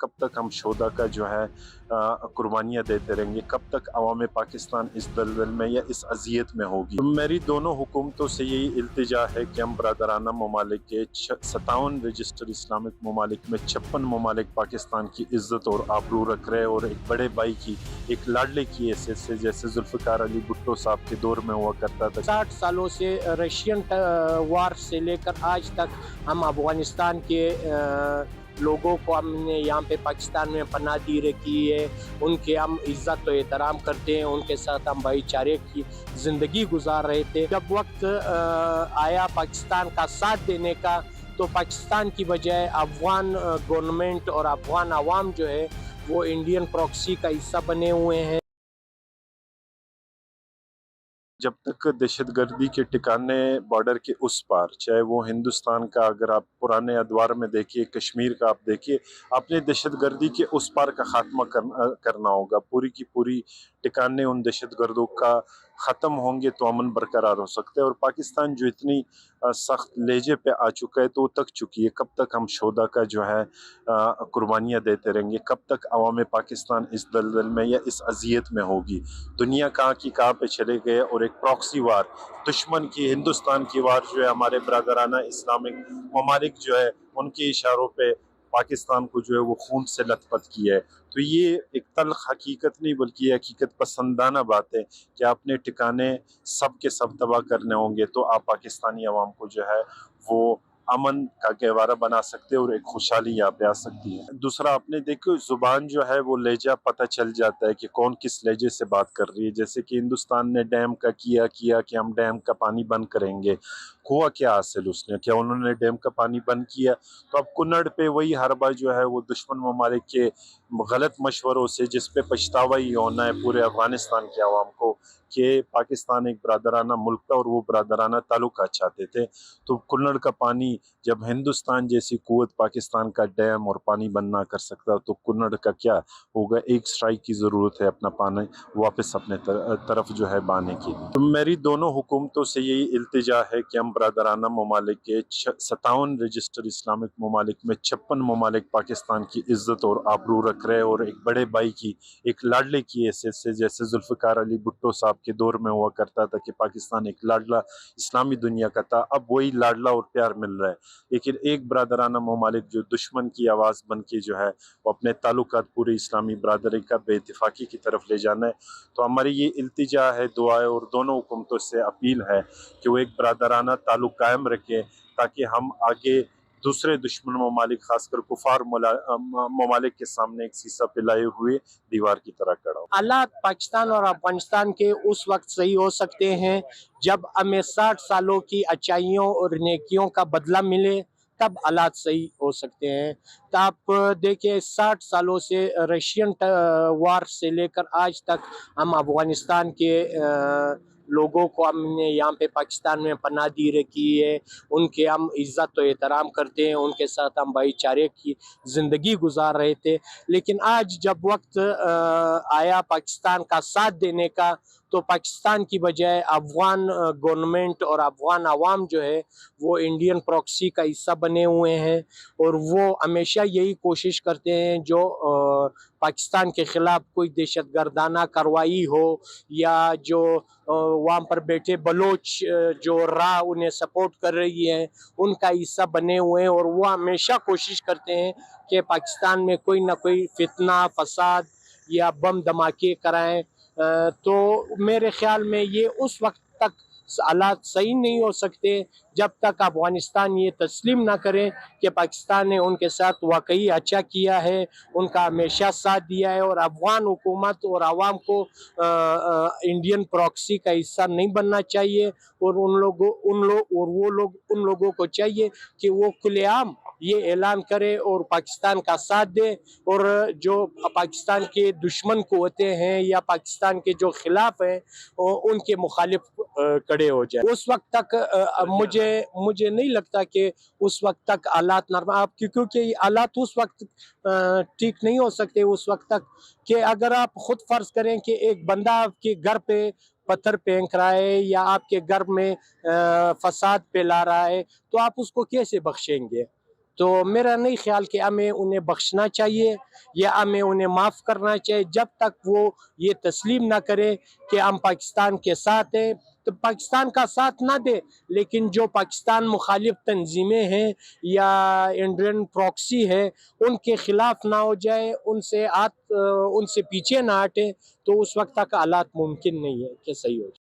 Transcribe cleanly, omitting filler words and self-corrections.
कब तक हम शोधा का जो है कुर्बानियाँ देते रहेंगे, कब तक अवाम पाकिस्तान इस दलदल में या इस अजियत में होगी। तो मेरी दोनों हुकूमतों से यही इल्तिजा है कि हम बरदराना ममालिक के 57 रजिस्टर इस्लामिक ममालिक में 56 ममालिक पाकिस्तान की इज्जत और आबरू रख रहे और एक बड़े भाई की, एक लाडले की हैसियत से, जैसे जुल्फ़िकार अली भुट्टो साहब के दौर में हुआ करता था। 60 सालों से रशियन वार से लेकर आज तक हम अफगानिस्तान के लोगों को हमने यहाँ पे पाकिस्तान में पनाह दी रखी है। उनके हम इज़्ज़त और एहतराम करते हैं, उनके साथ हम भाईचारे की ज़िंदगी गुजार रहे थे। जब वक्त आया पाकिस्तान का साथ देने का, तो पाकिस्तान की बजाय अफगान गवर्नमेंट और अफगान अवाम जो है वो इंडियन प्रॉक्सी का हिस्सा बने हुए हैं। जब तक दहशतगर्दी के ठिकाने बॉर्डर के उस पार, चाहे वो हिंदुस्तान का, अगर आप पुराने अदवार में देखिए, कश्मीर का आप देखिए, आपने दहशतगर्दी के उस पार का खात्मा करना होगा। पूरी की पूरी ठिकाने उन दहशतगर्दों का ख़त्म होंगे तो अमन बरकरार हो सकता है। और पाकिस्तान जो इतनी सख्त लेजे पे आ चुका है तो वो तक चुकी है। कब तक हम शोधा का जो है कुर्बानियाँ देते रहेंगे, कब तक अवाम पाकिस्तान इस दलदल में या इस अजियत में होगी। दुनिया कहाँ की कहाँ पे चले गए और एक प्रॉक्सी वार, दुश्मन की, हिंदुस्तान की वार जो है हमारे बरदराना इस्लामिक ममालिक जो है उनके इशारों पे पाकिस्तान को जो है वो खून से लथपथ किया है। तो ये एक तल्ख हकीकत नहीं बल्कि ये हकीकत पसंदाना बात है कि आपने ठिकाने सब के सब तबाह करने होंगे तो आप पाकिस्तानी अवाम को जो है वो अमन का गहवारा बना सकते हैं और एक खुशहाली यहाँ पे आ सकती है। दूसरा, आपने देखो जुबान जो है वो लहजा पता चल जाता है कि कौन किस लहजे से बात कर रही है। जैसे कि हिंदुस्तान ने डैम का किया कि हम डैम का पानी बंद करेंगे, हुआ क्या हासिल उसने? क्या उन्होंने डैम का पानी बंद किया? तो अब कुन्नड़ पे वही हरबा जो है वो दुश्मन ममालिक के गलत मशवरों से, जिस पे पछतावा ही होना है पूरे अफगानिस्तान के अवाम को कि पाकिस्तान एक बरदराना मुल्क था और वो बरदराना ताल्लुकात चाहते थे। तो कुल्लड़ का पानी, जब हिंदुस्तान जैसी कुव्वत पाकिस्तान का डैम और पानी बंद ना कर सकता तो कुल्लड़ का क्या होगा। एक स्ट्राइक की ज़रूरत है अपना पानी वापस अपने तरफ जो है बाने की। तो मेरी दोनों हुकूमतों से यही इल्तिजा है कि हम बरदराना ममालिक के 57 रजिस्टर इस्लामिक ममालिक में 56 ममालिक पाकिस्तान की इज्जत और आबरू रख रहे और एक बड़े भाई की, एक लाडले की हैसियत से, जैसे जुल्फ़िकार अली भुट्टो साहब के दौर में हुआ करता था कि पाकिस्तान एक लाडला इस्लामी दुनिया का था, अब वही लाडला और प्यार मिल रहा है। लेकिन एक बरदराना ममालिक जो दुश्मन की आवाज़ बन के जो है वो अपने ताल्लुकात पूरी इस्लामी बरदरी का बेइत्तेफाकी की तरफ ले जाना है। तो हमारी ये इल्तिजा है, दुआ है और दोनों हुकूमतों से अपील है कि वो एक बरदराना ताल्लुक कायम रखें ताकि हम आगे दूसरे दुश्मन ममालिक, खासकर कुफार ममालिक के सामने एक शीशा पिलाए हुए दीवार की तरह खड़ा हो। हालात पाकिस्तान और अफगानिस्तान के उस वक्त सही हो सकते हैं जब हमें 60 सालों की अच्छाइयों और नेकियों का बदला मिले, तब हालात सही हो सकते हैं। तो आप देखिए 60 सालों से रशियन वार से लेकर आज तक हम अफगानिस्तान के लोगों को हमने यहाँ पे पाकिस्तान में पनाह दी रखी है। उनके हम इज़्ज़त और एहतराम करते हैं, उनके साथ हम भाईचारे की ज़िंदगी गुजार रहे थे। लेकिन आज जब वक्त आया पाकिस्तान का साथ देने का, तो पाकिस्तान की बजाय अफगान गवर्नमेंट और अफगान अवाम जो है वो इंडियन प्रॉक्सी का हिस्सा बने हुए हैं। और वो हमेशा यही कोशिश करते हैं जो पाकिस्तान के ख़िलाफ़ कोई दहशतगर्दाना कार्रवाई हो या जो वहाँ पर बैठे बलोच जो रा उन्हें सपोर्ट कर रही है उनका हिस्सा बने हुए हैं। और वो हमेशा कोशिश करते हैं कि पाकिस्तान में कोई ना कोई फितना, फसाद या बम धमाके कराएं। तो मेरे ख्याल में ये उस वक्त तक हालात सही नहीं हो सकते जब तक अफगानिस्तान ये तस्लीम ना करें कि पाकिस्तान ने उनके साथ वाकई अच्छा किया है, उनका हमेशा साथ दिया है। और अफगान हुकूमत और आवाम को इंडियन प्रॉक्सी का हिस्सा नहीं बनना चाहिए। और उन लोगों को चाहिए कि वो खुलेआम ये ऐलान करे और पाकिस्तान का साथ दे और जो पाकिस्तान के दुश्मन कुव्वतें हैं या पाकिस्तान के जो खिलाफ हैं उनके मुखालिफ खड़े हो जाए। उस वक्त तक मुझे नहीं लगता कि उस वक्त तक हालात नॉर्मल, क्योंकि हालात उस वक्त ठीक नहीं हो सकते उस वक्त तक कि अगर आप खुद फर्ज करें कि एक बंदा आपके घर पे पत्थर फेंक रहा है या आपके घर में फसाद फैला रहा है, तो आप उसको कैसे बख्शेंगे? तो मेरा नहीं ख्याल कि हमें उन्हें बख्शना चाहिए या हमें उन्हें माफ़ करना चाहिए जब तक वो ये तस्लीम ना करे कि हम पाकिस्तान के साथ हैं। तो पाकिस्तान का साथ ना दे, लेकिन जो पाकिस्तान मुखालिफ तंजीमें हैं या इंडियन प्रॉक्सी है उनके खिलाफ ना हो जाए, उनसे पीछे ना हटे, तो उस वक्त तक हालात मुमकिन नहीं है कि सही हो जाए।